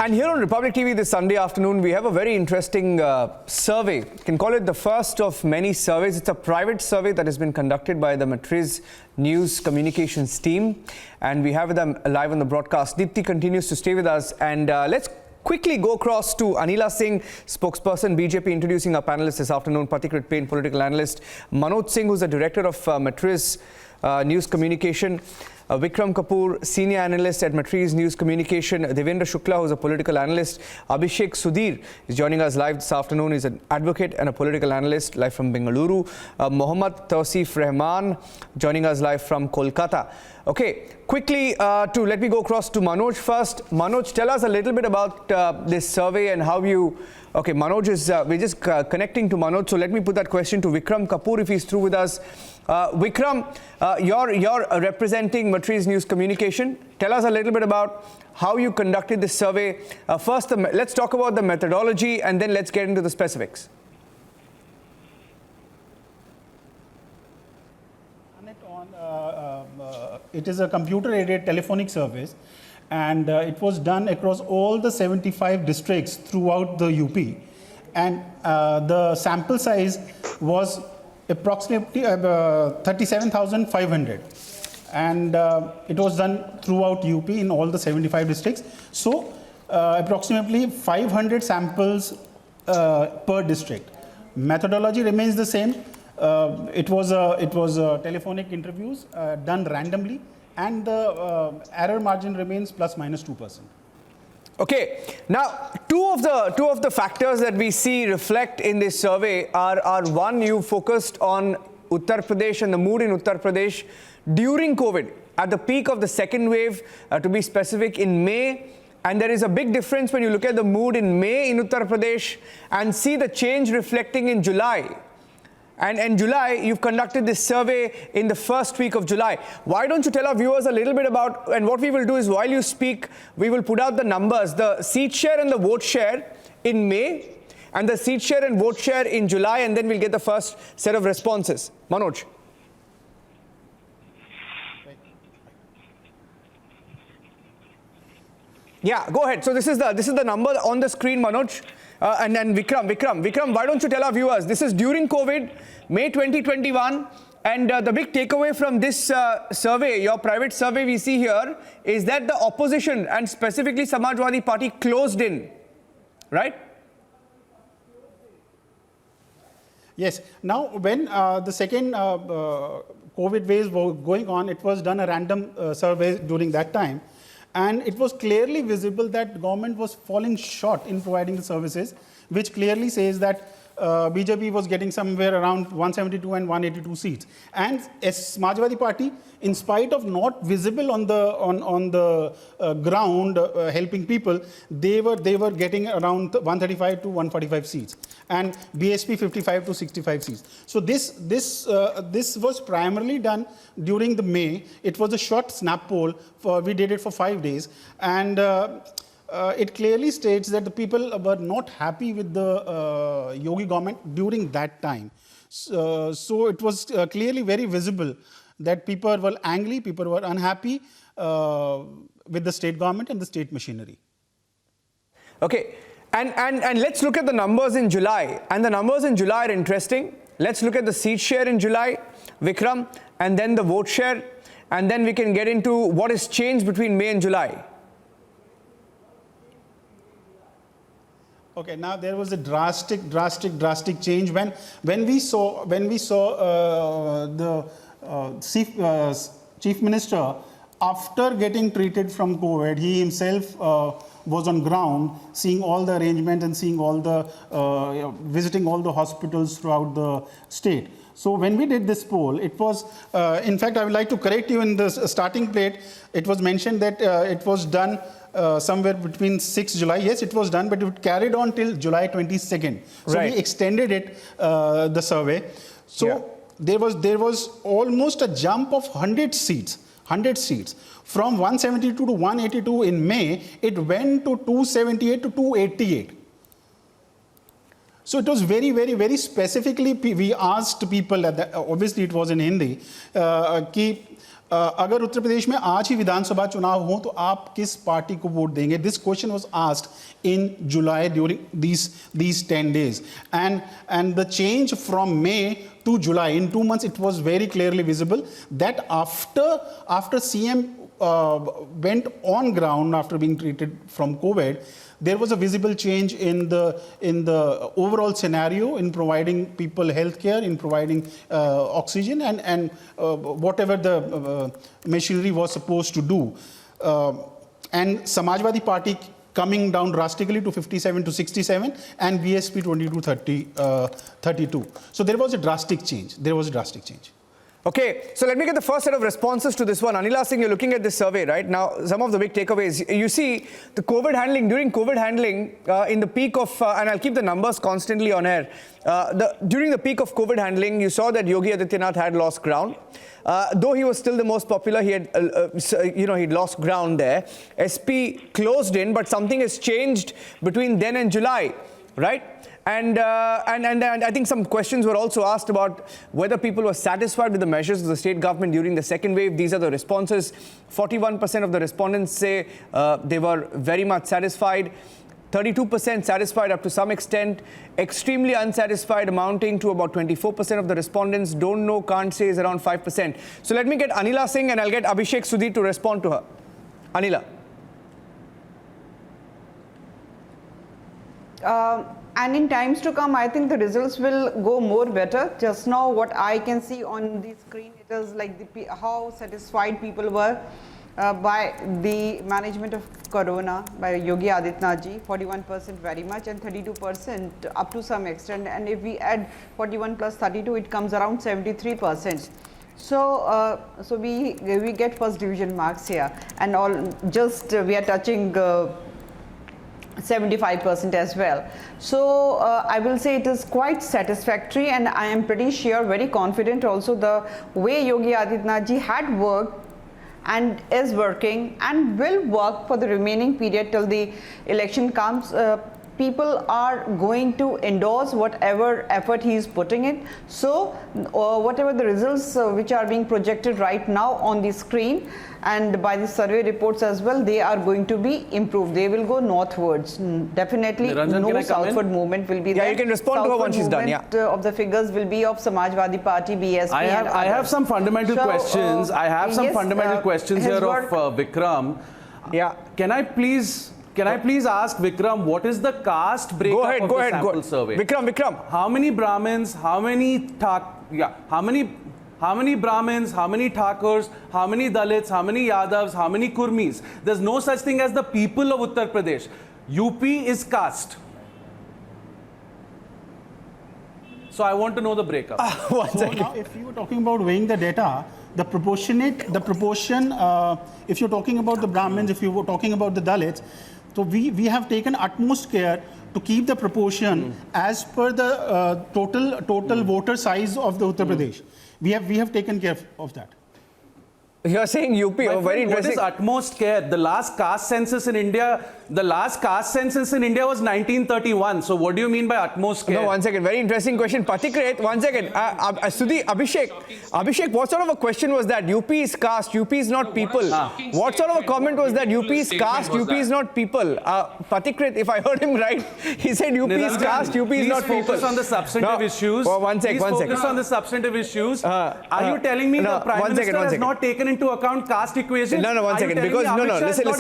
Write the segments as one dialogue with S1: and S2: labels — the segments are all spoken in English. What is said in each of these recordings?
S1: And here on Republic TV this Sunday afternoon, we have a very interesting survey. You can call it the first of many surveys. It's a private survey that has been conducted by the Matriz News Communications team. And we have them live on the broadcast. Deepthi continues to stay with us. And let's quickly go across to Anila Singh, spokesperson, BJP, introducing our panelists this afternoon. Pathikrit Payne, political analyst. Manoj Singh, who's the director of Matriz News Communication. Vikram Kapoor, senior analyst at Matriz News Communication. Devendra Shukla, who is a political analyst. Abhishek Sudhir is joining us live this afternoon. He's an advocate and a political analyst live from Bengaluru. Mohammad Tawseef Rahman joining us live from Kolkata. Okay, quickly let me go across to Manoj first. Manoj, tell us a little bit about this survey and how you... Okay, Manoj is... we're just connecting to Manoj, so let me put that question to Vikram Kapoor if he's through with us. Vikram, you're representing Matriz News Communication. Tell us a little bit about how you conducted this survey. First, let's talk about the methodology and then let's get into the specifics.
S2: It is a computer-aided telephonic service, and it was done across all the 75 districts throughout the UP. And the sample size was approximately 37,500, and it was done throughout UP in all the 75 districts. So approximately 500 samples per district. Methodology remains the same. It was telephonic interviews done randomly, and the error margin remains plus minus 2%.
S1: Okay, now two of the factors that we see reflect in this survey are one, you focused on Uttar Pradesh and the mood in Uttar Pradesh during COVID, at the peak of the second wave, to be specific, in May. And there is a big difference when you look at the mood in May in Uttar Pradesh and see the change reflecting in July. And in July, you've conducted this survey in the first week of July. Why don't you tell our viewers a little bit about, and what we will do is while you speak, we will put out the numbers, the seat share and the vote share in May, and the seat share and vote share in July, and then we'll get the first set of responses. Manoj. Yeah, go ahead. So this is the number on the screen, Manoj. And then Vikram, why don't you tell our viewers, this is during COVID, May 2021, and the big takeaway from this survey, your private survey we see here, is that the opposition, and specifically Samajwadi Party, closed in, right?
S2: Yes. Now, when the second COVID wave was going on, it was done a random survey during that time. And it was clearly visible that the government was falling short in providing the services, which clearly says that BJP was getting somewhere around 172 and 182 seats. And as Samajwadi Party, in spite of not visible on the ground helping people, they were getting around 135 to 145 seats, and BSP 55 to 65 seats. So this was primarily done during the May. It was a short snap poll. We did it for 5 days, and it clearly states that the people were not happy with the Yogi government during that time. So it was clearly very visible that people were angry, people were unhappy with the state government and the state machinery.
S1: Okay, and let's look at the numbers in July. And the numbers in July are interesting. Let's look at the seat share in July, Vikram, and then the vote share. And then we can get into what has changed between May and July.
S2: Okay, now there was a drastic change when we saw the chief minister, after getting treated from COVID, he himself was on ground, seeing all the arrangements and seeing all the visiting all the hospitals throughout the state. So when we did this poll, it was, in fact, I would like to correct you in the starting plate. It was mentioned that it was done somewhere between 6 July. Yes, it was done, but it carried on till July 22nd. So
S1: right.
S2: We extended it, the survey. So yeah. There was almost a jump of 100 seats. From 172 to 182 in May, it went to 278 to 288. So it was very specifically, we asked people, obviously it was in Hindi, अगर उत्तर प्रदेश में आज ही विधानसभा चुनाव हो तो आप किस party को vote देंगे? This question was asked in July during these 10 days, and the change from May to July, in 2 months, it was very clearly visible that after CM went on ground after being treated from COVID, there was a visible change in the overall scenario, in providing people health care, in providing oxygen, and whatever the machinery was supposed to do. And Samajwadi Party coming down drastically to 57 to 67, and BSP 20 to 32. So there was a drastic change.
S1: Okay, so let me get the first set of responses to this one. Anila Singh, you're looking at this survey, right? Now, some of the big takeaways. You see, the COVID handling, during COVID handling, in the peak of, and I'll keep the numbers constantly on air, during the peak of COVID handling, you saw that Yogi Adityanath had lost ground. Though he was still the most popular, he had, he'd lost ground there. SP closed in, but something has changed between then and July, right? And I think some questions were also asked about whether people were satisfied with the measures of the state government during the second wave. These are the responses. 41% of the respondents say they were very much satisfied. 32% satisfied up to some extent. Extremely unsatisfied, amounting to about 24% of the respondents. Don't know, can't say is around 5%. So let me get Anila Singh and I'll get Abhishek Sudhir to respond to her. Anila.
S3: And in times to come, I think the results will go more better. Just now, what I can see on the screen, it is like how satisfied people were by the management of Corona by Yogi Adityanath ji. 41% very much, and 32% up to some extent. And if we add 41 plus 32, it comes around 73%. So, so we get first division marks here, and we are touching 75% as well. So I will say it is quite satisfactory, and I am pretty sure, very confident also, the way Yogi Adityanath ji had worked and is working and will work for the remaining period till the election comes. People are going to endorse whatever effort he is putting in. So whatever the results which are being projected right now on the screen and by the survey reports as well, they are going to be improved. They will go northwards. Definitely
S4: Niranjan,
S3: no southward movement will be there.
S1: Yeah, you can respond to her once she's done. Yeah.
S3: Of the figures will be of Samajwadi Party, BSP.
S4: I have some fundamental questions. I have some fundamental questions here of Vikram.
S1: Yeah.
S4: Can I please ask Vikram, what is the caste breakup of the sample survey?
S1: Vikram.
S4: How many Brahmins, how many Brahmins, how many Thakurs, how many Dalits, how many Yadavs, how many Kurmis? There's no such thing as the people of Uttar Pradesh. UP is caste. So I want to know the breakup.
S2: Now, if you were talking about weighing the data, the proportion, if you're talking about the Brahmins, if you were talking about the Dalits, so we have taken utmost care to keep the proportion as per the total voter size of the Uttar Pradesh. We have taken care of that.
S1: You're saying UP, very interesting.
S4: What is utmost care? The last caste census in India was 1931. So what do you mean by utmost care?
S1: No, one second. Very interesting question. Patikret, 1 second. Sudhi, Abhishek, what sort of a question was that? UP is caste, UP is not people. What sort of a comment was that? UP is caste, UP is not people. Patikret, if I heard him right, he said UP is caste, UP is not people.
S4: Focus on the substantive issues. Focus on the substantive issues. Are you telling me the Prime Minister has not taken into account caste equation?
S1: No, 1 second. Because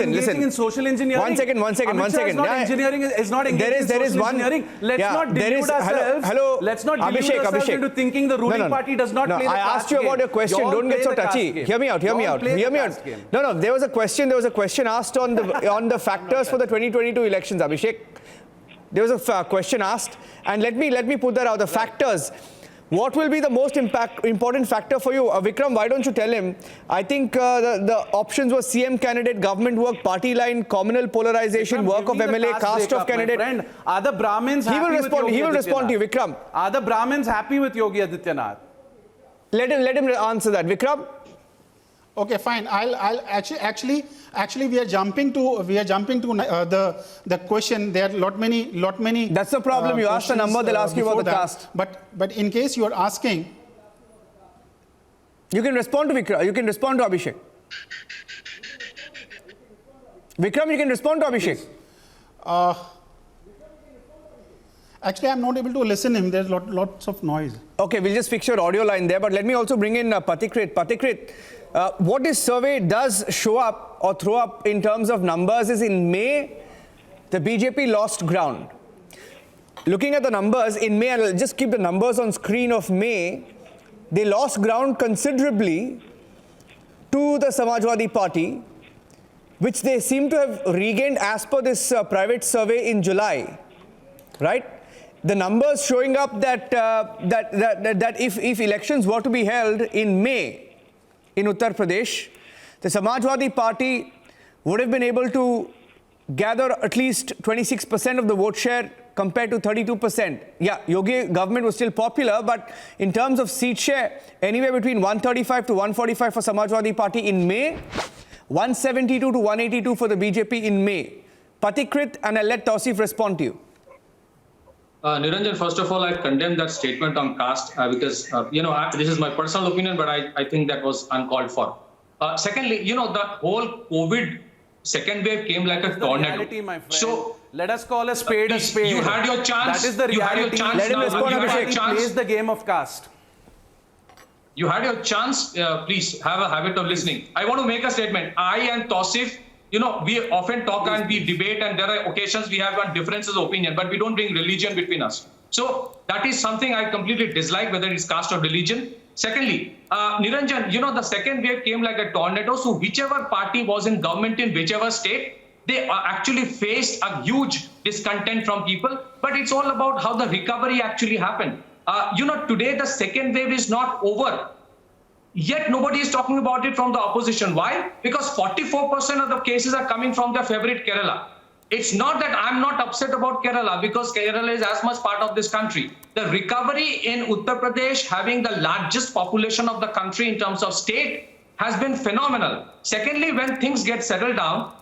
S1: listen.
S4: In social engineering.
S1: 1 second.
S4: Engineering is not engaging in social engineering. Let's not delude ourselves. Let's not delude ourselves into thinking the ruling party does not play the caste game.
S1: I asked you about your question. Don't get so touchy. Hear me out. No. There was a question asked on the factors for the 2022 elections, Abhishek. There was a question asked, and let me put that out. The factors. What will be the most important factor for you? Vikram, why don't you tell him? I think the options were CM candidate, government work, party line, communal polarization, Vikram, work of MLA, caste of candidate.
S4: Friend, are the Brahmins happy with Yogi Adityanath?
S1: He will respond to you, Vikram.
S4: Are the Brahmins happy with Yogi Adityanath?
S1: Let him answer that. Vikram?
S2: Okay, fine. I'll actually we are jumping to the question. There are lot many.
S1: That's the problem. You ask the number, they'll ask you about the caste.
S2: But in case you are asking,
S1: You can respond to Vikram. You can respond to Abhishek. Vikram, you can respond to Abhishek.
S2: Actually, I'm not able to listen him. There's lots of noise.
S1: Okay, we'll just fix your audio line there, but let me also bring in Patikrit. Patikrit, what this survey does show up or throw up in terms of numbers is in May, the BJP lost ground. Looking at the numbers in May, and I'll just keep the numbers on screen of May, they lost ground considerably to the Samajwadi Party, which they seem to have regained as per this private survey in July, right? The numbers showing up that if elections were to be held in May in Uttar Pradesh, the Samajwadi Party would have been able to gather at least 26% of the vote share compared to 32%. Yeah, Yogi government was still popular, but in terms of seat share, anywhere between 135 to 145 for Samajwadi Party in May, 172 to 182 for the BJP in May. Patikrit, and I'll let Tausif respond to you.
S5: Niranjan, first of all, I condemn that statement on caste because, this is my personal opinion, but I think that was uncalled for. Secondly, the whole COVID second wave came like a tornado.
S4: Reality, my friend.
S5: So
S4: let us call a spade a spade.
S5: You had your chance.
S4: That is the reality.
S5: You had your chance.
S1: Let him respond, Abhishek.
S4: He plays the game of caste.
S5: You had your chance. Please have a habit of listening. I want to make a statement. I and Tausif, we often talk and we debate, and there are occasions we have differences of opinion, but we don't bring religion between us. So that is something I completely dislike, whether it's caste or religion. Secondly, Niranjan, the second wave came like a tornado. So whichever party was in government in whichever state, they actually faced a huge discontent from people. But it's all about how the recovery actually happened. Today the second wave is not over. Yet nobody is talking about it from the opposition. Why? Because 44% of the cases are coming from their favorite Kerala. It's not that I'm not upset about Kerala, because Kerala is as much part of this country. The recovery in Uttar Pradesh, having the largest population of the country in terms of state, has been phenomenal. Secondly, when things get settled down,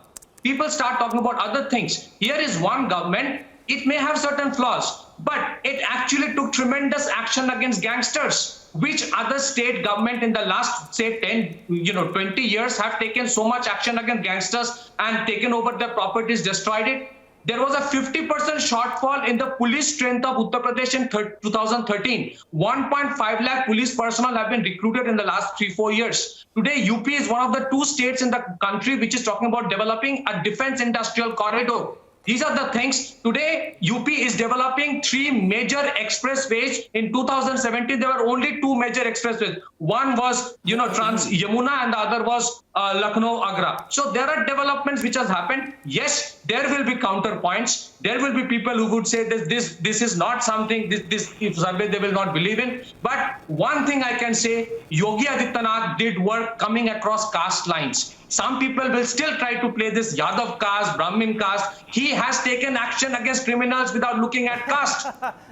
S5: people start talking about other things. Here is one government. It may have certain flaws, but it actually took tremendous action against gangsters. Which other state government in the last, say, 20 years have taken so much action against gangsters and taken over their properties, destroyed it? There was a 50% shortfall in the police strength of Uttar Pradesh in 2013. 1.5 lakh police personnel have been recruited in the last 3-4 years. Today, UP is one of the 2 states in the country which is talking about developing a defense industrial corridor. These are the things. Today, UP is developing 3 major expressways. In 2017, there were only 2 major expressways. One was, Trans Yamuna, and the other was Lucknow Agra. So there are developments which has happened. Yes, there will be counterpoints. There will be people who would say that this is not something, this survey they will not believe in. But one thing I can say, Yogi Adityanath did work coming across caste lines. Some people will still try to play this Yadav caste, Brahmin caste. He has taken action against criminals without looking at caste.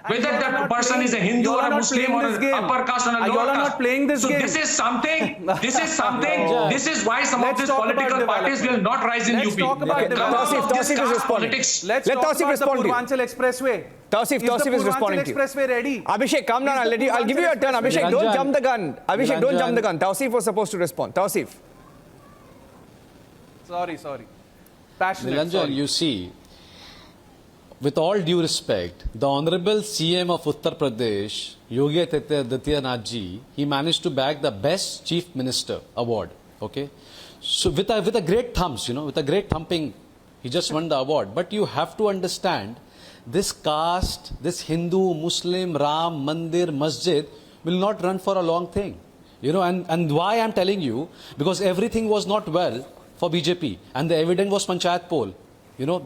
S5: Whether that person is a Hindu or a Muslim or an upper caste or a lower caste.
S4: Not playing this game.
S5: This is something, this is why some of these political parties will not rise in UP.
S4: Let's talk about
S1: Tausif is responding.
S4: Let's
S1: Let
S4: talk
S1: Tausif
S4: about
S1: respond
S4: the
S1: to you.
S4: Purvanchal Expressway.
S1: Tausif is responding to you.
S4: Expressway ready?
S1: Abhishek, calm down. I'll give you a turn. Abhishek, don't jump the gun. Abhishek, don't jump the gun. Tausif was supposed to respond. Tausif.
S4: Sorry. Passionate.
S6: Niranjan,
S4: sorry.
S6: you see, with all due respect, the Honorable CM of Uttar Pradesh, Yogi Adityanath ji, he managed to bag the Best Chief Minister award. Okay, so with a great thumbs, with a great thumping, he just won the award. But you have to understand, this caste, this Hindu, Muslim, Ram, Mandir, Masjid will not run for a long thing. And why I'm telling you, because everything was not well for BJP, and the evidence was Panchayat poll.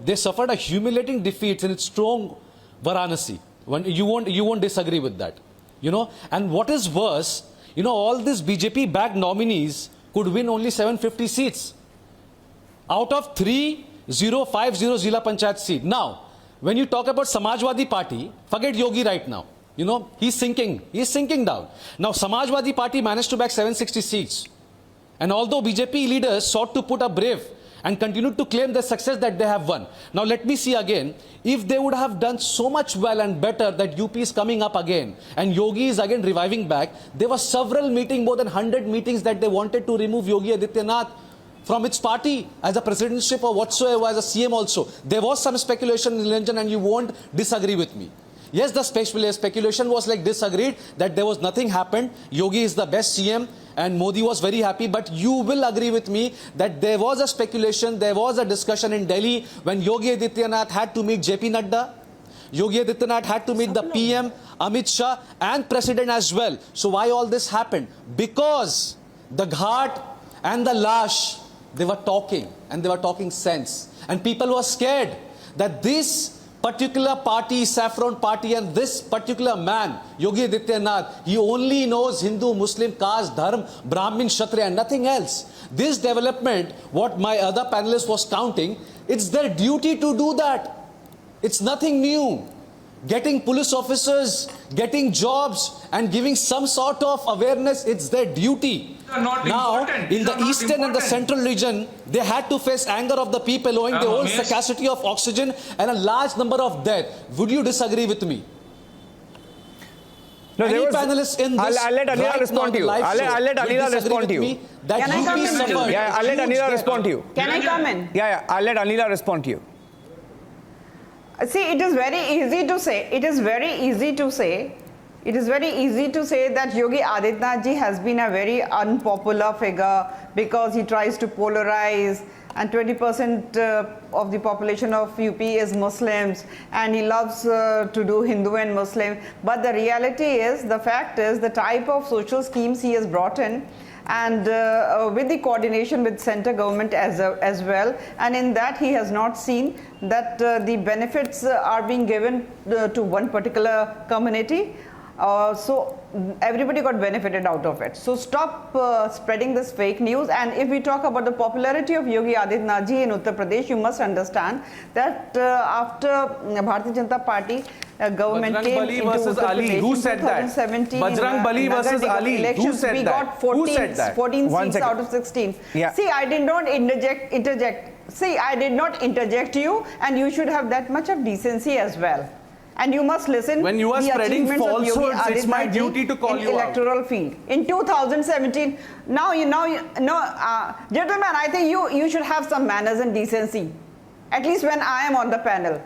S6: They suffered a humiliating defeat in its strong Varanasi. You won't disagree with that. And what is worse, all these BJP-backed nominees could win only 750 seats out of 3050 Zilla Panchayat seat. Now, when you talk about Samajwadi Party, forget Yogi right now. He's sinking down. Now, Samajwadi Party managed to back 760 seats. And although BJP leaders sought to put up brave and continued to claim the success that they have won. Now let me see again, if they would have done so much well and better that UP is coming up again and Yogi is again reviving back, there were several meetings, more than 100 meetings that they wanted to remove Yogi Adityanath from its party as a presidency or whatsoever, as a CM also. There was some speculation in Nilanjan, and you won't disagree with me. Yes, the speculation was like disagreed that there was nothing happened. Yogi is the best CM and Modi was very happy. But you will agree with me that there was a speculation, there was a discussion in Delhi when Yogi Adityanath had to meet JP Nadda. Yogi Adityanath had to meet the PM, Amit Shah and President as well. So why all this happened? Because the Ghat and the Lash, they were talking and they were talking sense. And people were scared that this particular party, Saffron party, and this particular man, Yogi Adityanath, he only knows Hindu, Muslim, caste, dharm, Brahmin, Kshatriya, and nothing else. This development, what my other panelist was counting, it's their duty to do that. It's nothing new. Getting police officers, getting jobs, and giving some sort of awareness, it's their duty.
S5: Not
S6: Now,
S5: important.
S6: in
S5: These
S6: the
S5: are not
S6: eastern and the
S5: important.
S6: central region, they had to face anger of the people owing their own
S5: Yes.
S6: scarcity of oxygen and a large number of death. Would you disagree with me?
S1: No,
S6: Any
S1: there was,
S6: panelist in this
S1: I'll let Anila
S6: right
S1: respond
S6: now,
S1: to you.
S6: live
S1: I'll
S6: show
S1: let
S6: will
S1: Anila
S6: disagree
S1: respond
S6: with
S1: to you.
S6: me that
S3: Can I
S6: UP
S3: come in?
S6: suffered.
S1: Yeah, I'll let
S6: huge
S1: Anila
S6: death.
S1: respond to you.
S3: Can I come in?
S1: Yeah, I'll let Anila respond to you.
S3: See, it is very easy to say. It is very easy to say. It is very easy to say that Yogi Adityanath ji has been a very unpopular figure because he tries to polarize, and 20% of the population of UP is Muslims, and he loves to do Hindu and Muslim. But the reality is, the fact is, the type of social schemes he has brought in, and with the coordination with center government as well, and in that he has not seen that the benefits are being given to one particular community. So everybody got benefited out of it. So stop spreading this fake news. And if we talk about the popularity of Yogi Adityanath ji in Uttar Pradesh, you must understand that after Bharatiya Janata Party government
S4: Bajrang
S3: came
S4: Bali
S3: into
S4: versus
S3: Uttar
S4: Ali.
S3: Pradesh
S4: Who
S3: in
S4: said that?
S3: 2017
S4: Bajrang
S3: in
S4: Bali
S3: Nagar
S4: versus
S3: Nigam
S4: Ali. Who
S3: elections,
S4: said
S3: we
S4: that?
S3: got
S4: Who
S3: 14,
S4: said that?
S3: 14
S1: One
S3: seats
S1: second.
S3: out of 16.
S1: Yeah.
S3: See, I did not interject. See, I did not interject you, and you should have that much of decency as well. And you must listen.
S4: When you are
S3: the
S4: spreading
S3: achievements of Yogi
S4: falsehoods, it's my
S3: Adityanath ji
S4: duty to call
S3: in
S4: you out.
S3: electoral field in 2017. Now gentlemen, I think you should have some manners and decency. At least when I am on the panel,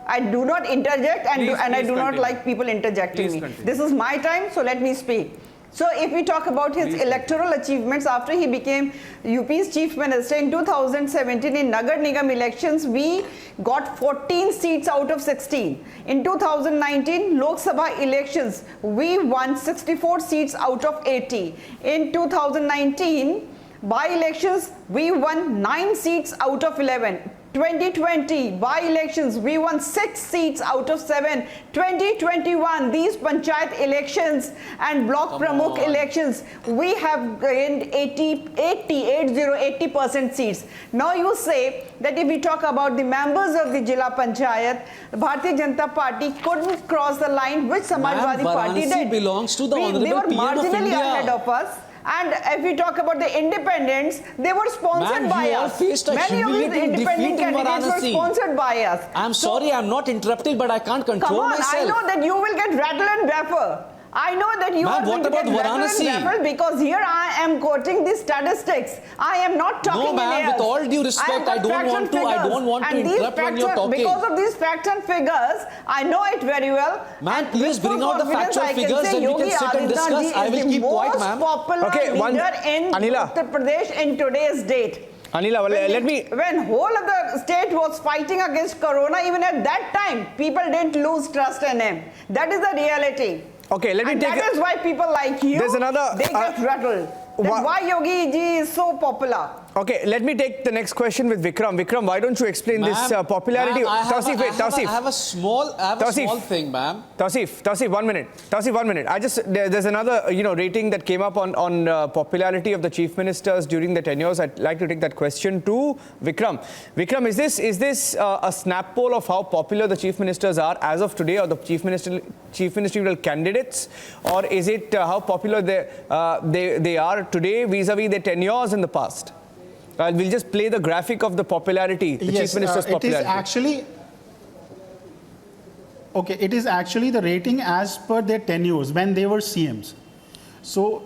S3: I do not interject, and
S4: Please
S3: I do not
S4: continue.
S3: like people interjecting
S4: Please
S3: me.
S4: continue.
S3: This is my time, so let me speak. So if we talk about his electoral achievements after he became UP's chief minister in 2017 in Nagar Nigam elections, we got 14 seats out of 16. In 2019 Lok Sabha elections, we won 64 seats out of 80. In 2019 by-elections, we won 9 seats out of 11. 2020 by-elections, we won 6 seats out of 7. 2021, these panchayat elections and block pramukh elections, we have gained 80% seats. Now you say that if we talk about the members of the Jila Panchayat, Bharatiya Janata Party couldn't cross the line, which Samajwadi Party
S6: Varanasi
S3: did.
S6: belongs to the
S3: They
S6: Honorable
S3: were
S6: PM of
S3: marginally
S6: India.
S3: ahead of us. And if we talk about the independents, they were sponsored
S6: Ma'am,
S3: by
S6: you all
S3: us.
S6: faced a
S3: Many of these
S6: humiliating
S3: independent
S6: defeat in
S3: candidates were
S6: Varanasi.
S3: sponsored by us.
S6: I'm
S3: So,
S6: sorry, I'm not interrupting, but I can't
S3: come
S6: control
S3: on,
S6: myself.
S3: I know that you will get rattle and waffle. I know that you
S6: Ma'am,
S3: are going
S6: what
S3: to get
S6: about
S3: rattle
S6: Varanasi?
S3: and waffle because here I am quoting the statistics. I am not talking
S6: ma'am,
S3: in airs.
S6: with all due respect,
S3: have
S6: I don't
S3: facts
S6: want
S3: and
S6: to- I
S3: figures.
S6: don't want to
S3: And these
S6: interrupt when
S3: facts
S6: you're
S3: are-
S6: talking.
S3: Because of these facts and figures, I know it very well.
S6: Ma'am,
S3: And
S6: please
S3: with full
S6: bring out the
S3: confidence,
S6: factual
S3: I can
S6: figures,
S3: say
S6: then we can
S3: Yogi
S6: sit and
S3: Adityanath
S6: discuss.
S3: ji
S6: I
S3: is
S6: will
S3: the
S6: keep quiet,
S3: most
S6: ma'am.
S3: popular
S1: Okay, one-
S3: leader in
S1: Anila.
S3: Uttar Pradesh in today's date.
S1: Anila, well, let me.
S3: When whole of the state was fighting against corona, even at that time, people didn't lose trust in him. That is the reality.
S1: Okay, let me
S3: And
S1: take.
S3: that is why people like you,
S1: There's another-
S3: they get rattled. That's
S1: wha-
S3: why Yogi ji is so popular.
S1: Okay, let me take the next question with Vikram. Vikram, why don't you explain this
S6: Ma'am,
S1: popularity?
S6: ma'am,
S1: Tausif, wait, Tausif.
S6: I have a small
S1: Tausif.
S6: thing, ma'am.
S1: Tausif, 1 minute. Tausif, 1 minute. There's another, rating that came up on popularity of the chief ministers during the tenures. I'd like to take that question to Vikram. Vikram, is this a snap poll of how popular the chief ministers are as of today, or the chief ministerial candidates, or is it how popular they are today vis-a-vis their tenures in the past? We'll just play the graphic of the popularity, the chief minister's popularity.
S2: It is actually the rating as per their tenures when they were CMs. So,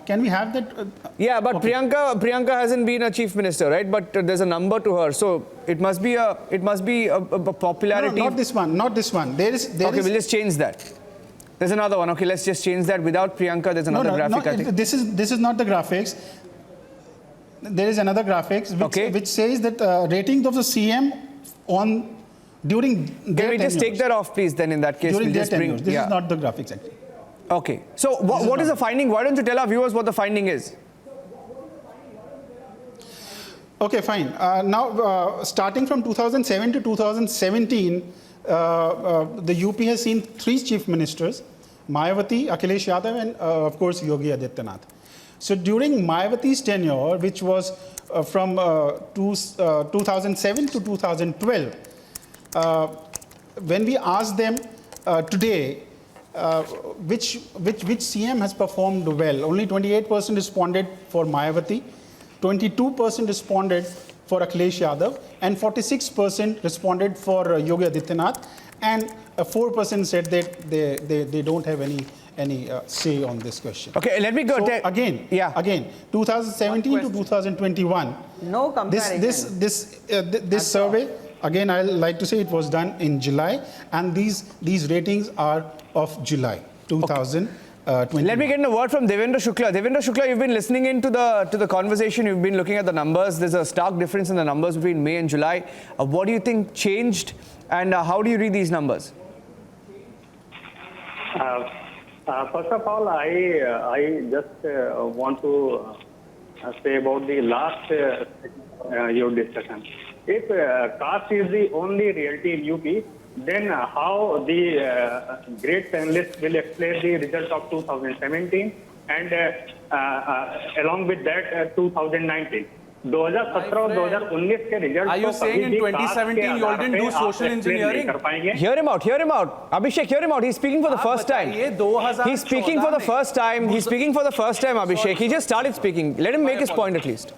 S2: can we have that?
S1: Yeah, but okay. Priyanka hasn't been a chief minister, right? But there's a number to her, so it must be a popularity.
S2: No, not this one. Not this one. There is.
S1: We'll just change that. There's another one. Okay, let's just change that. Without Priyanka, there's another graphic. I think.
S2: This is not the graphics. There is another graphics which says that ratings of the CM during their
S1: Can we just take that off, please? Then in that case,
S2: during
S1: we'll
S2: their
S1: just bring.
S2: This is not the graphics actually.
S1: Okay. So what is the finding? Why don't you tell our viewers what the finding is?
S2: Okay, fine. Now, starting from 2007 to 2017, the UP has seen 3 chief ministers: Mayawati, Akhilesh Yadav, and of course Yogi Adityanath. So during Mayawati's tenure, which was from 2007 to 2012, when we asked them today which CM has performed well, only 28% responded for Mayawati, 22% responded for Akhilesh Yadav, and 46% responded for Yogi Adityanath, and 4% said that they don't have any say on this question.
S1: Okay, let me go.
S2: So again, 2017 to 2021.
S3: No comparison.
S2: This survey, again, I like to say it was done in July, and these ratings are of July 2021.
S1: Let me get a word from Devendra Shukla. Devendra Shukla, you've been listening into the conversation. You've been looking at the numbers. There's a stark difference in the numbers between May and July. What do you think changed, and how do you read these numbers?
S7: First of all, I just want to say about the last your discussion. If caste is the only reality in UP, then how the great panelists will explain the result of 2017 and along with that 2019. 2017 और 2019 के result
S4: Are you saying in 2017 you all didn't do social engineering?
S1: Hear him out. Abhishek, hear him out. He's speaking for the first time. He's speaking for the first time. Abhishek. He just started speaking. Let him make his point at least.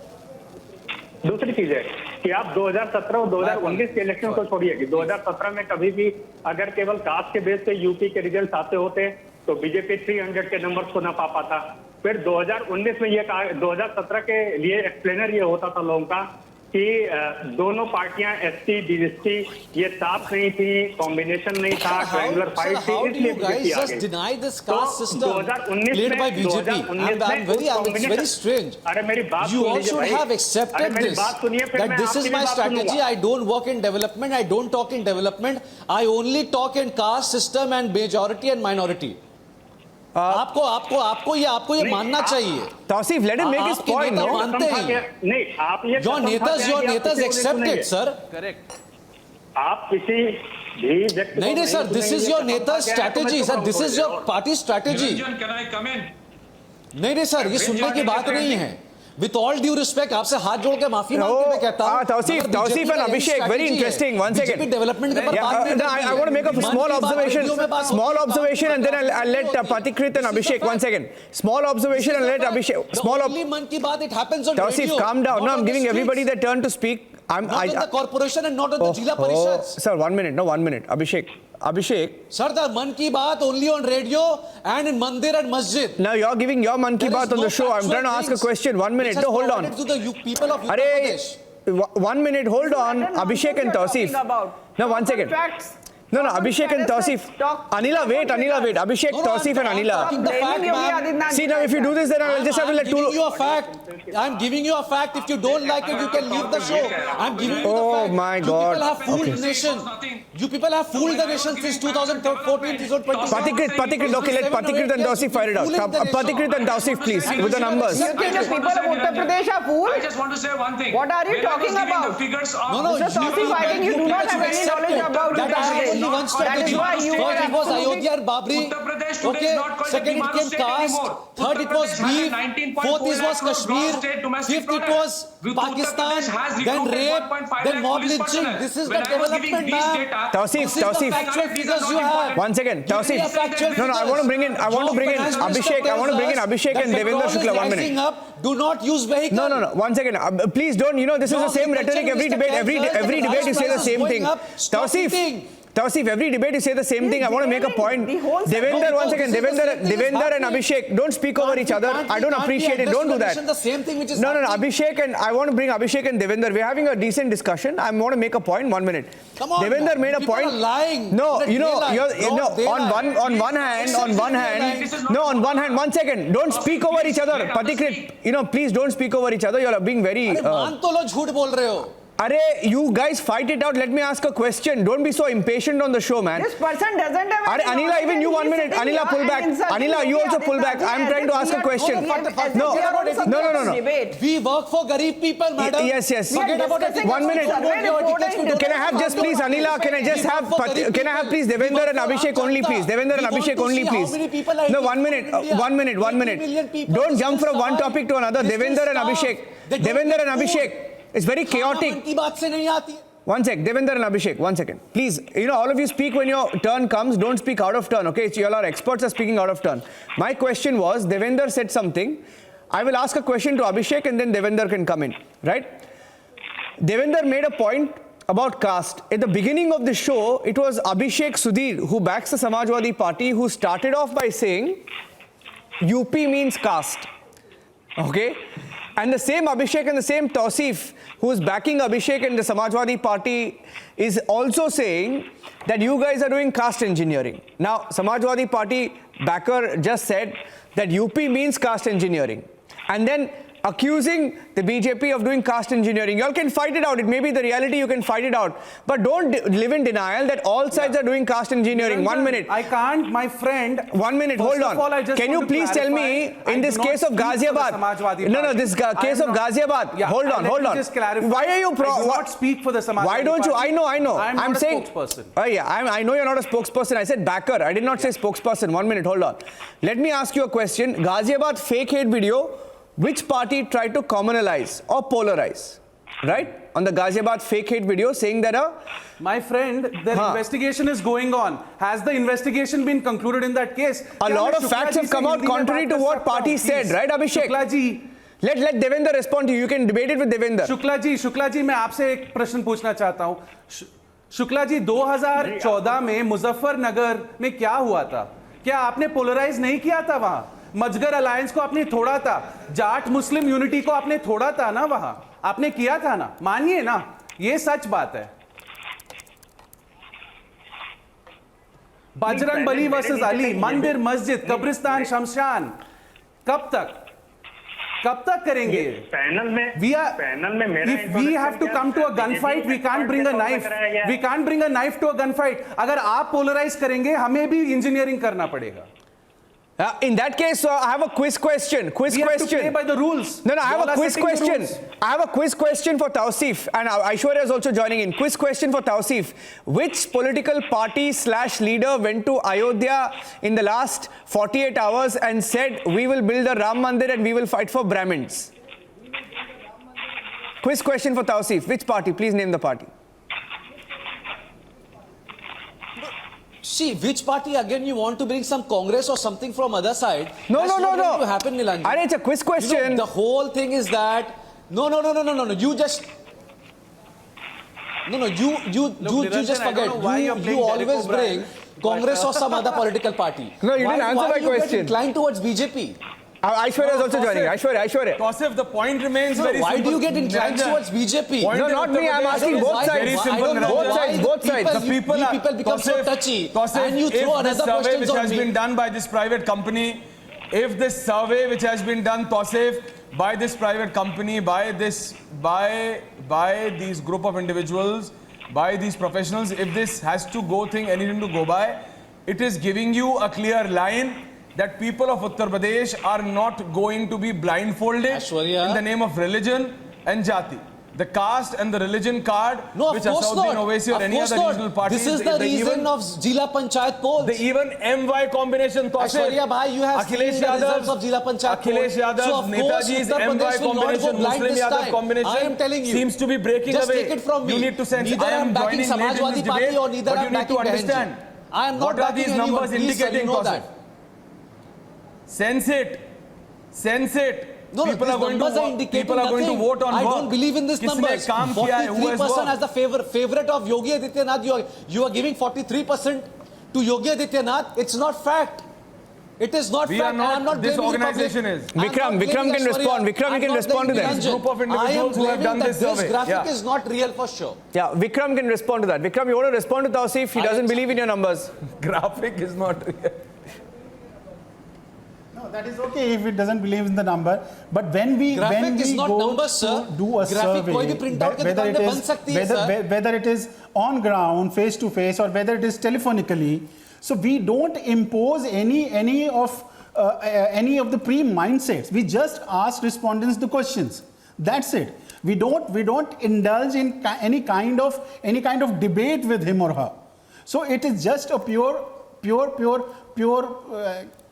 S7: दूसरी चीज है कि आप 2017 और 2019 के election को छोड़िए कि 2017 में कभी भी अगर केवल कास्ट के बेस पे यूपी के रिजल्ट आते होते तो बीजेपी 300 के नंबर्स को ना पा पाता। फिर 2019 में ये 2017 के लिए एक्सप्लेनर ये होता था लोगों का कि दोनों पार्टियां एसटी डीएसटी ये साफ नहीं थी, कॉम्बिनेशन नहीं था, ट्रायंगुलर फाइट थी, इसलिए बीजेपी आ गई।
S6: 2019 by BJP and it's very strange.
S7: अरे मेरी बात
S6: you all should have accepted this that this is my strategy. I don't work in development. I don't talk in development. I only talk in caste system and majority and minority. आपको ये मानना चाहिए।
S1: Tausif, let him make his point. No,
S6: मानते हैं।
S7: नहीं, आप ये
S6: your netas accept it, sir.
S4: Correct.
S7: आप किसी भी व्यक्ति
S6: नहीं sir, this is your netas strategy, sir. This is your party strategy.
S5: Can I come in?
S6: नहीं sir, ये सुनने की बात नहीं है। With all due respect, आपसे हाथ जोड़ के माफी मांगते मैं कहता हूँ।
S1: Tausif and Abhishek, very interesting. One second.
S6: Development के
S1: I want to make a small observation, and then I'll let Patikrit and Abhishek. 1 second. Small observation and let Abhishek.
S6: Only Man Ki Baat, it happens on
S1: Tausif,
S6: radio.
S1: calm down. Now I'm giving everybody their turn to speak.
S6: Not on the corporation and not on the Jila Parishads.
S1: Sir, 1 minute. No, 1 minute. Abhishek.
S6: Sir, the Man Ki Baat only on radio and in Mandir and Masjid.
S1: Now you're giving your Man Ki Baat on the show. I'm trying to ask a question. 1 minute. No, hold on.
S6: To the people of Uttar Pradesh.
S1: 1 minute. Hold on. Abhishek and Tausif.
S3: No,
S1: 1 second.
S3: Facts.
S1: No, Abhishek and Tausif. Anila, wait. Abhishek, Tausif and Anila.
S6: The fact, ma'am.
S1: See, now if you do this, then I'll just have to let
S6: I'm giving you a fact. I'm giving you a fact. If you don't like it, you can leave the show. I'm giving you the fact.
S1: Oh my God.
S6: You people have fooled the nation. You people have fooled the nation since 2014, 2020.
S1: Patikrit, okay, let Patikrit and Tausif fire it out. Patikrit and Tausif, please, with the numbers.
S3: You think the people of Uttar Pradesh are fools?
S5: I just want to say one thing.
S3: What are you
S5: When I was
S3: talking
S5: giving
S3: about?
S5: The figures of
S6: No,
S3: Mr. Tausif, I think you do not have any knowledge about
S6: that
S3: Uttar
S6: I have
S3: Pradesh.
S6: only one
S3: That is
S6: strategy.
S3: why you are
S6: First it was
S3: absolutely-
S6: Ayodhya and Babri.
S5: Uttar Pradesh today
S6: Okay.
S5: is not called
S6: Second
S5: a
S6: it
S5: demand
S6: came
S5: state
S6: caste.
S5: anymore.
S6: Third
S5: Uttar
S6: it was
S5: Pradesh has a
S6: beef.
S5: 19.4
S6: Fourth it was
S5: lakh gross
S6: Kashmir.
S5: state domestic
S6: Fifth it
S5: product.
S6: was
S5: Uttar
S6: Pakistan.
S5: Pradesh has
S6: Then
S5: recruited
S6: rape.
S5: 1.5
S6: Then
S5: lakh
S6: mob
S5: police
S6: lynching.
S5: personnel.
S6: This is
S5: When
S6: the
S5: I was giving
S6: development,
S5: these
S6: ma'am.
S5: data,
S1: Tausif,
S6: This is the
S1: Tausif.
S6: factual figures you have.
S1: One second, Tausif.
S6: Give me a factual
S1: No, I want to bring in Abhishek. I want to bring in Abhishek and Devendra Shukla. 1 minute.
S6: Do not use vehicle.
S1: No. 1 second. Please don't. This is the same rhetoric every debate. Every debate you say the same thing. Tausif, every debate you say the same thing. I want to make a point.
S3: The whole
S1: Devendra, 1 second. Devendra and Abhishek, don't speak over each other. I don't appreciate it. Don't do that.
S6: The same thing which is
S1: No.
S6: happening.
S1: Abhishek and I want to bring Abhishek and Devendra. We're having a decent discussion. I want to make a point. 1 minute.
S6: Come on,
S1: Devendra
S6: man.
S1: made a
S6: People
S1: point.
S6: are lying.
S1: No,
S6: They lie.
S1: on one hand. 1 second. Don't speak over each other. Patikrit, please don't speak over each other. You are being very.
S6: अरे मान तो लो झूठ बोल रहे हो.
S1: Arey, you guys fight it out. Let me ask a question. Don't be so impatient on the show, man.
S3: This person doesn't have
S1: Arey,
S3: any
S1: Anila,
S3: knowledge
S1: even you
S3: and
S1: 1
S3: he's
S1: minute.
S3: sitting
S1: Anila,
S3: here
S1: pull
S3: and
S1: back.
S3: insulting
S1: Anila, you
S3: Yogi
S1: also pull back.
S3: Adityanath
S1: I'm trying to ask a question. No.
S3: Debate.
S6: We work for Garib people, madam.
S1: Yes.
S6: Forget about it.
S1: 1 minute.
S3: Can
S1: Can I have just please, Anila? Can I just have? Can I have please Devendra and Abhishek only, please? Devendra and Abhishek only, please. No, 1 minute. 1 minute. Don't jump from one topic to another. Devendra and Abhishek. It's very chaotic. 1 sec, Devendra and Abhishek, 1 second. Please, all of you speak when your turn comes. Don't speak out of turn, okay? You all are experts at speaking out of turn. My question was, Devendra said something. I will ask a question to Abhishek and then Devendra can come in, right? Devendra made a point about caste. At the beginning of the show, it was Abhishek Sudhir, who backs the Samajwadi Party, who started off by saying, UP means caste, okay? And the same Abhishek and the same Tausif, who is backing Abhishek and the Samajwadi Party, is also saying that you guys are doing caste engineering. Now, Samajwadi Party backer just said that UP means caste engineering. And then accusing the BJP of doing caste engineering. You all can fight it out. It may be the reality, you can fight it out. But don't live in denial that all sides are doing caste engineering. 1 minute.
S4: I can't, my friend.
S1: 1 minute,
S4: First
S1: hold
S4: of all, I
S1: on.
S4: just
S1: Can you
S4: want to
S1: please tell me,
S4: clarify,
S1: in
S4: I
S1: this
S4: do not
S1: case of
S4: speak for the
S1: Ghaziabad,
S4: Samajwadi
S1: no,
S4: Party.
S1: this case of Ghaziabad,
S4: Yeah,
S1: hold on.
S4: let me just clarify.
S1: Why are you
S4: I do not speak for the Samajwadi
S1: Why don't you?
S4: Party.
S1: I know.
S4: I'm not
S1: saying,
S4: a spokesperson.
S1: Oh yeah, I know you're not a spokesperson. I said backer. I did not say spokesperson. 1 minute, hold on. Let me ask you a question. Ghaziabad fake hate video, which party tried to communalize or polarize? Right? On the Ghaziabad fake hate video saying that
S4: My friend, the investigation is going on. Has the investigation been concluded in that case?
S1: a lot of facts have come out contrary to what party said, right, Abhishek?
S4: Shukla ji,
S1: Let Devendra respond to you. You can debate it with Devendra.
S4: Shukla ji मैं आपसे एक प्रश्न पूछना चाहता हूँ. शुक्ला जी 2014 में मुजफ्फरनगर में क्या हुआ था? क्या आपने पोलराइज नहीं किया था वहां? मजगर अलायंस को आपने तोड़ा था, जाट मुस्लिम यूनिटी को आपने तोड़ा था ना, वहां आपने किया था ना, मानिए ना, ये सच बात है. बजरंग बली वर्सेस अली, मंदिर मस्जिद कब्रिस्तान शमशान, कब तक करेंगे?
S7: पैनल में मेरा
S4: if we have to come to a gunfight, we can't bring a knife. We can't bring a knife to a gunfight. अगर आप पोलराइज करेंगे, हमें भी इंजीनियरिंग करना पड़ेगा.
S1: In that case, I have a quiz question.
S4: We have to play by the rules.
S1: No, I have
S4: You all
S1: a
S4: are
S1: quiz
S4: setting the
S1: question.
S4: rules.
S1: I have a quiz question for Tausif, and Aishwarya is also joining in. Quiz question for Tausif. Which political party / leader went to Ayodhya in the last 48 hours and said, we will build a Ram Mandir and we will fight for Brahmins? Quiz question for Tausif. Which party? Please name the party.
S6: See, which party again you want to bring some Congress or something from other side?
S1: No.
S6: That's not going to happen, Nilanjan.
S1: Arey, it's a quiz question.
S6: The whole thing is that no. You just you just
S4: Nilanjan, I don't
S6: forget.
S4: know why you're
S6: You
S4: playing
S6: always
S4: Derek O'Brien,
S6: bring Congress or some other political party.
S1: No, you didn't answer my
S6: Why you get
S1: question.
S6: inclined towards BJP?
S1: Aishwarya is also joining. Aishwarya.
S8: Tausif, the point remains
S6: No,
S8: very
S6: why
S8: simple.
S6: do you get inclined
S8: Niranjan,
S6: towards BJP?
S8: point
S1: No,
S8: in
S1: not
S8: Uttar
S1: me. I'm
S8: Pradesh
S1: asking
S8: is
S1: both sides.
S8: Very
S6: I
S8: simple,
S6: don't know
S8: Niranjan.
S6: why
S1: Both sides.
S6: the people become so
S8: Tausif,
S6: touchy.
S8: Tausif,
S6: And you throw
S8: if this
S6: another
S8: survey
S6: questions
S8: which
S6: on
S8: has
S6: me.
S8: been done by this private company, if this survey which has been done, Tausif, by this private company, by these group of individuals, by these professionals, if this has to go anything to go by, it is giving you a clear line that people of Uttar Pradesh are not going to be blindfolded
S6: Aishwarya.
S8: in the name of religion and jati. The caste and the religion card,
S6: No, of
S8: which
S6: course
S8: Asauddin
S6: not.
S8: Owaisi or
S6: Of
S8: any
S6: course
S8: other
S6: not.
S8: regional parties,
S6: This is the reason of Jila Panchayat polls.
S8: the even MY combination.
S6: Aishwarya bhai, you have seen the results of Jila Panchayat
S8: Akhilesh
S6: poll.
S8: Yadav,
S6: So of course
S8: Netaji's
S6: Uttar
S8: MY
S6: Pradesh will not go
S8: combination,
S6: blind
S8: Muslim
S6: this
S8: Yadav
S6: time.
S8: combination
S6: I am telling you.
S8: seems to be breaking
S6: Just
S8: away.
S6: take it from me.
S8: You need to sense.
S6: Neither
S8: I
S6: I am
S8: am
S6: backing
S8: joining late in
S6: Samajwadi
S8: this
S6: Party
S8: debate,
S6: or neither
S8: but
S6: I
S8: you
S6: am
S8: need
S6: backing
S8: to understand.
S6: Behenji. I am not
S8: What are
S6: backing
S8: these
S6: anyone.
S8: numbers
S6: Please, sir, you
S8: indicating,
S6: know
S8: Tausif?
S6: that.
S8: Sense it. Sense it.
S6: No,
S8: people
S6: these
S8: are going
S6: numbers
S8: to
S6: are indicating
S8: people are going to
S6: nothing.
S8: vote on
S6: I
S8: work.
S6: don't believe in these
S8: Kisne
S6: numbers.
S8: काम किया है, who has
S6: 43%
S8: worked?
S6: as the favorite of Yogi Adityanath. You are giving 43% to Yogi Adityanath. It's not fact. It is not
S8: We
S6: fact.
S8: are not-
S6: I am not
S8: this
S6: blaming the
S8: organization
S6: public.
S8: is.
S6: I am
S1: Vikram,
S6: not
S1: Vikram
S6: blaming
S1: can
S6: Aishwarya.
S1: respond. Vikram,
S6: I am
S1: you can
S6: not
S1: respond to
S6: blaming
S1: that.
S6: Niranjan.
S8: Group of individuals
S6: I am
S8: who have
S6: blaming
S8: done
S6: that
S8: this survey.
S6: graphic
S8: Yeah.
S6: is not real for sure.
S1: Yeah, Vikram can respond to that. Vikram, you want to respond to Tausif? He doesn't believe in your numbers.
S8: Graphic is not real.
S2: No, that is okay if it doesn't believe in the number. But when we
S6: Graphic is not
S2: go
S6: numbers, sir.
S2: to do a
S6: Graphic कोई भी
S2: survey,
S6: print out के
S2: whether
S6: दुकान
S2: it
S6: में
S2: is
S6: बन सकती है, sir.
S2: whether it is on ground, face to face, or whether it is telephonically, so we don't impose any of the pre-mindsets. We just ask respondents the questions. That's it. We don't indulge in any kind of debate with him or her. So it is just a pure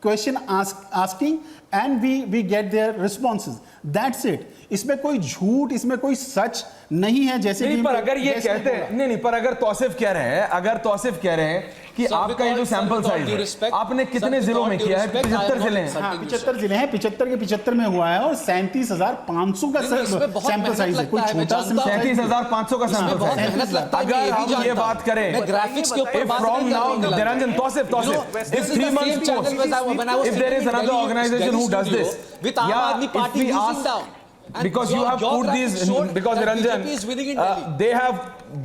S2: question asking, and we get their responses. That's it. इसमें कोई झूठ, इसमें कोई सच नहीं है जैसे
S8: नहीं,
S2: कि
S8: पर अगर ये
S2: जैसे
S8: कहते हैं नहीं पर अगर तौसीफ कह रहे हैं कि
S6: Sir,
S8: आपका ये जो
S6: with
S8: sample
S6: all
S8: size
S6: due
S8: है
S6: respect,
S8: आपने
S6: sir,
S8: कितने
S6: with
S8: जिलों
S6: all
S8: में
S6: due
S8: किया है?
S6: respect, I am
S8: 75
S6: not
S8: जिले हैं।
S6: insulting
S2: हाँ,
S6: you,
S2: 75 जिले हैं, 75 के 75 में हुआ है और 37,500 का
S6: नहीं, इसमें बहुत
S2: सैंपल
S6: मेहनत
S2: साइज है। कोई
S6: लगता है, मैं
S2: छोटा
S6: जानता हूं।
S8: 37,500 का
S6: इसमें
S8: सैंपल
S6: बहुत
S8: साइज
S6: मेहनत लगता है,
S8: अगर
S6: मैं ये भी
S8: हम ये
S6: जानता
S8: बात
S6: हूं।
S8: करें
S6: मैं ग्राफिक्स के ऊपर बात
S8: from
S6: नहीं
S8: now
S6: करने लगा।
S8: Niranjan Tausif
S6: You know,
S8: if
S6: this is
S8: 3
S6: the
S8: months
S6: same channel
S8: post
S6: when I was
S8: if there is
S6: sitting in
S8: another
S6: Delhi
S8: organization who does
S6: studio
S8: this
S6: with Aam Aadmi
S8: if
S6: Party
S8: we
S6: losing
S8: ask
S6: down. And
S8: because you
S6: your
S8: have put
S6: graphic
S8: these
S6: showed
S8: because
S6: that
S8: Niranjan
S6: BJP is winning in Delhi.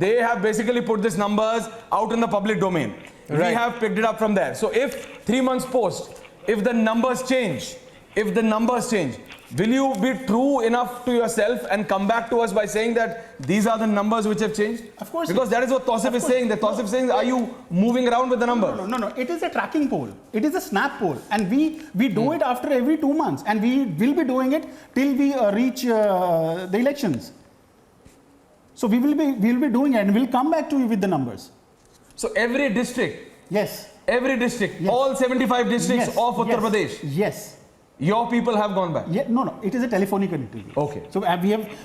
S8: they have basically put these numbers out in the public domain. We
S1: Right.
S8: have picked it up from there. So if 3 months post, if the numbers change, will you be true enough to yourself and come back to us by saying that these are the numbers which have changed?
S2: Of course.
S8: Because that is what Tausif is saying. That Tausif is saying, are you moving around with the number?
S2: No. It is a tracking poll. It is a snap poll, and we do it after every 2 months, and we will be doing it till we reach the elections. So we will be doing it, and we'll come back to you with the numbers.
S8: So every district,
S2: Yes.
S8: yes. All 75 districts
S2: Yes.
S8: of Uttar
S2: Yes.
S8: Pradesh,
S2: Yes.
S8: your people have gone back.
S2: Yeah, no. It is a telephonic interview.
S8: Okay.
S2: So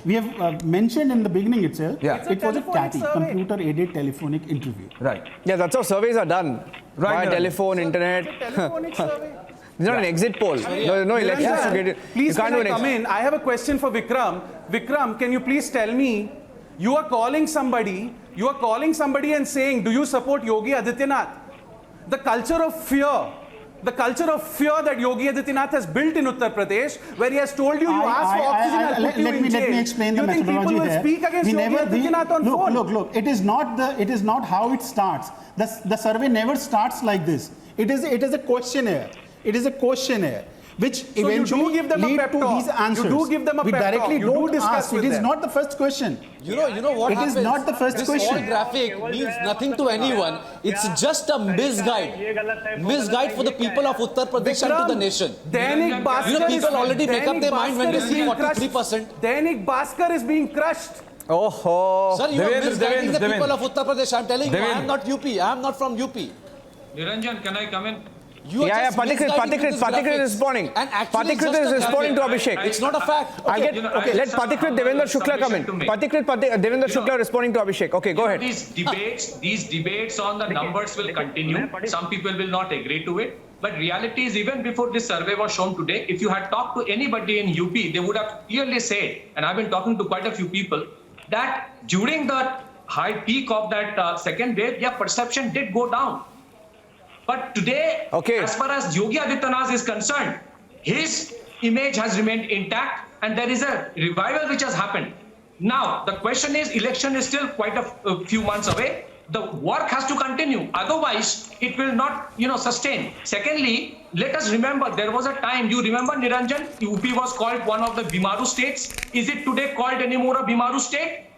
S2: we have mentioned in the beginning itself.
S8: Yeah. It's a
S2: It was a
S4: telephonic
S2: CATI,
S4: survey.
S2: computer-aided telephonic interview.
S8: Right.
S1: Yeah, that's how surveys are done.
S8: Right,
S1: Via
S8: Niranjan.
S1: telephone, internet.
S4: Telephonic survey.
S1: It's not an exit poll. No elections to get it.
S4: Please,
S1: You can't
S4: can
S1: do
S4: I
S1: an
S4: come
S1: exit.
S4: in? I have a question for Vikram. Vikram, can you please tell me, you are calling somebody and saying, do you support Yogi Adityanath? The culture of fear that Yogi Adityanath has built in Uttar Pradesh, where he has told you, ask for oxygen, I'll put you in jail.
S2: Let me explain the
S4: You think
S2: methodology
S4: people will
S2: there.
S4: speak against Yogi Adityanath on phone?
S2: Look. It is not how it starts. The survey never starts like this. It is a questionnaire. Which
S4: you
S2: eventually
S4: do give them a
S2: lead
S4: pep
S2: to
S4: talk.
S2: these answers.
S4: You do give them a
S2: we
S4: pep
S2: directly
S4: talk. You do
S2: don't
S4: discuss
S2: ask.
S4: with
S2: It is
S4: them.
S2: not the first question.
S6: You know what
S2: It is
S6: happens?
S2: not the first
S6: this
S2: question.
S6: All graphic means nothing to anyone. It's just a misguide for the people of Uttar Pradesh and to the nation.
S4: Dainik Bhaskar
S6: You know, people
S4: is-
S6: already make up
S4: Dainik
S6: their mind when they
S4: Bhaskar is
S6: see
S4: being
S6: 43%.
S4: crushed. Dainik Bhaskar is being crushed.
S1: Oh,
S6: Sir, you are
S8: Devendra,
S6: misguiding the
S8: Devendra.
S6: people of Uttar Pradesh. I'm telling you, I
S8: Devendra.
S6: am not UP. I am not from UP.
S5: Niranjan, can I come in?
S6: You are
S1: yeah,
S6: just misguiding with these
S1: Patikrit is
S6: graphics.
S1: responding.
S6: And actually, it's
S1: Patikrit
S6: just
S1: is
S6: a
S1: responding to
S6: graphic.
S1: Abhishek.
S6: It's not a fact.
S1: I'll get,
S5: You know,
S1: okay,
S5: I
S1: let
S5: just have
S1: Patikrit
S5: a
S1: Devendra Shukla come in.
S5: submission to make.
S1: Patikrit Devendra Shukla responding to Abhishek. Okay, go ahead.
S5: These debates on the numbers will continue. Some people will not agree to it. But reality is, even before this survey was shown today, if you had talked to anybody in UP, they would have clearly said, and I've been talking to quite a few people, that during the high peak of that second wave, their perception did go down. But today,
S1: Okay.
S5: as far as Yogi Adityanath is concerned, his image has remained intact, and there is a revival which has happened. Now, the question is, election is still quite a few months away. The work has to continue. Otherwise, it will not, sustain. Secondly, let us remember, there was a time, you remember Niranjan, UP was called one of the Bimaru states. Is it today called anymore a Bimaru state?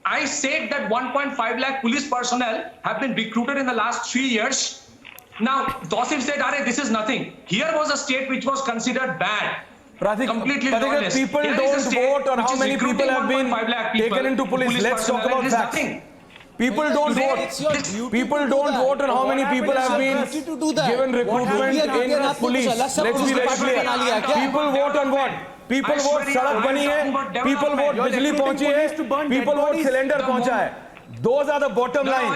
S5: I said that 1.5 lakh police personnel have been recruited in the last 3 years. Now, Tausif said, this is nothing. Here was a state which was considered bad. Completely lawless.
S8: People
S5: Here is
S8: don't
S5: a state
S8: vote on
S5: which
S8: how
S5: is
S8: many people
S5: recruiting
S8: have been
S5: 1.5 lakh people,
S8: taken into police. Let's talk
S5: personnel.
S8: about
S5: It is
S8: facts.
S5: nothing.
S8: People don't vote. People don't vote on how many people have been given recruitment in police. Let's be very clear. People vote on what? People vote सड़क बनी है. People vote बिजली पहुंची है. People vote cylinder पहुंचा है. Those are the bottom line.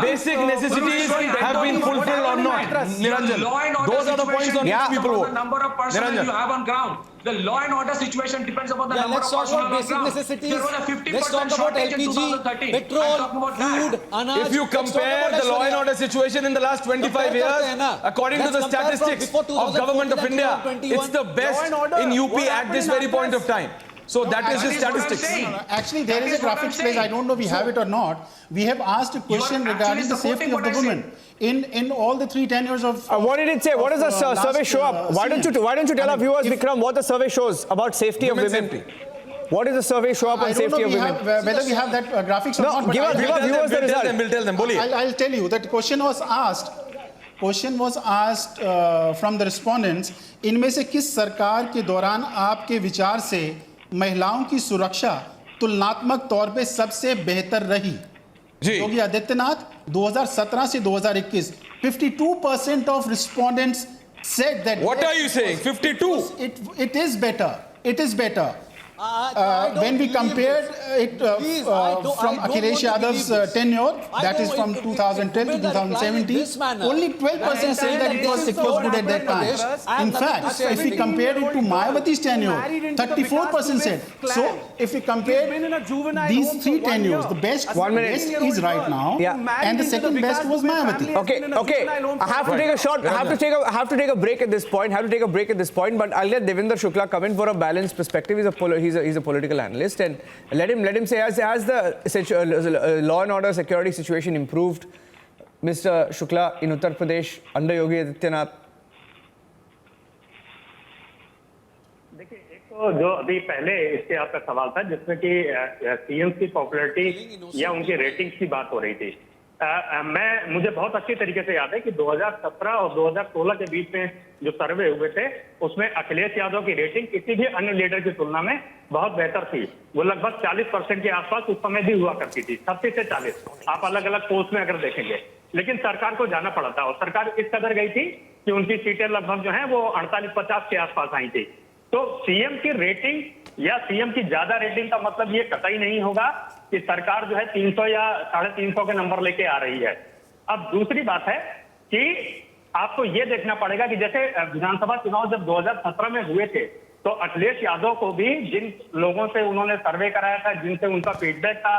S8: Basic necessities have been fulfilled or not. Niranjan, those are the points on which people vote.
S5: The number of personnel you have on ground. The law and order situation depends upon the number of
S6: let's talk
S5: personnel
S6: about
S5: on
S6: basic
S5: ground.
S6: necessities.
S5: There was a 50%
S6: Let's talk about
S5: shortage in
S6: LPG,
S5: 2013.
S6: petrol,
S5: I'm talking about that.
S6: food, anaj.
S8: If you compare the law and order situation in the last 25 years, according to the statistics of Government of India, it's the best in UP at this very point of time. So that is the
S5: that is what I'm
S8: statistics.
S5: saying.
S2: Actually, there
S5: That
S2: is a
S5: is what I'm
S2: graphics page.
S5: saying.
S2: I don't know we have it or not. We have asked a question
S5: actually
S2: regarding the
S5: supporting
S2: safety of
S5: what
S2: the
S5: I say.
S2: women in all the 3 tenures of.
S1: What did it say? What does the
S2: last,
S1: survey show up? Why don't you tell our viewers,
S2: if-
S1: Vikram, what the survey shows about safety of
S8: Women's
S1: women?
S8: safety.
S1: What does the survey show up on
S2: I don't know
S1: safety of
S2: we
S1: women?
S2: have, whether we have that graphics or
S1: No,
S2: not. but
S1: give
S2: I-
S1: us- give us- viewers the result.
S8: We'll tell them. Boliye.
S2: I'll tell you that question was asked from the respondents, इनमें से किस सरकार के दौरान आपके विचार से महिलाओं की सुरक्षा तुलनात्मक तौर पे सबसे बेहतर रही?
S8: जी.
S2: योगी आदित्यनाथ 2017 से 2021 52% of respondents said that
S8: What are you saying? 52?
S2: it is better. It is better. When we compared it from Akhilesh Yadav's tenure, that is from 2010 to 2017, only 12% said that it was good at that time. In fact, if we compared it to Mayawati's tenure, 34% said. So, if we compare these 3 tenures, the best is right now,
S1: Yeah.
S2: and the second best was Mayawati.
S1: Okay. I have to take a short. I have to take a break at this point. But I'll let Devendra Shukla come in for a balanced perspective. He's a political analyst, and let him say, has the law and order security situation improved, Mr. Shukla, in Uttar Pradesh under Yogi Adityanath?
S7: देखिए, एक तो जो अभी पहले इसके आपका सवाल था जिसमें कि सीएम की पॉपुलैरिटी या उनकी रेटिंग्स की बात हो रही थी। मुझे बहुत अच्छी तरीके से याद है कि 2017 और 2016 के बीच में जो सर्वे हुए थे उसमें अखिलेश यादव की रेटिंग किसी भी अन्य लीडर की तुलना में बहुत बेहतर थी। वो लगभग 40% के आसपास उस समय भी हुआ करती थी, 36 से 40। आप अलग अलग पोस्ट में अगर देखेंगे, लेकिन सरकार को जाना पड़ा था और सरकार इस कदर गई थी कि उनकी सीटें लगभग जो है वो 48-50 के आसपास आई थी। तो सीएम की रेटिंग या सीएम की ज्यादा रेटिंग का मतलब ये कतई नहीं होगा कि सरकार जो है 300 या 350 के नंबर लेके आ रही है। अब दूसरी बात है कि आपको ये देखना पड़ेगा कि जैसे विधानसभा चुनाव जब 2017 में हुए थे तो अखिलेश यादव को भी जिन लोगों से उन्होंने सर्वे कराया था, जिनसे उनका फीडबैक था,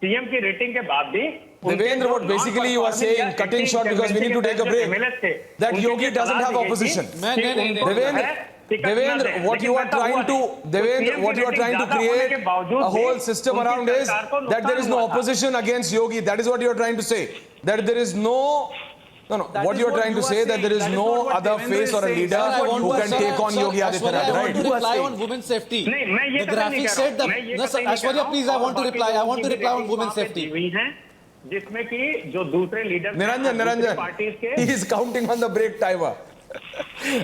S7: सीएम की रेटिंग के बाद भी
S8: Devendra, what basically you are saying, cutting short because we need to take a break, that Yogi doesn't have opposition. Devendra, what you are trying to create a whole system around is that there is no opposition against Yogi. That is what you are trying to say. That there is no. What you are trying to say that there is no other face or a leader who can take on Yogi Adityanath,
S6: I want to
S8: right?
S6: reply on women's safety.
S7: The
S6: graphic said that. Ashwarya, please, I want to reply. I want to reply on women's safety.
S7: जिसमें कि जो दूसरे leader
S8: Niranjan, he is counting on the break timer.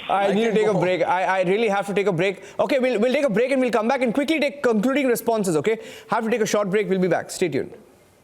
S1: I need to take a break. I really have to take a break. Okay, we'll take a break and we'll come back and quickly take concluding responses, okay? Have to take a short break. We'll be back. Stay tuned.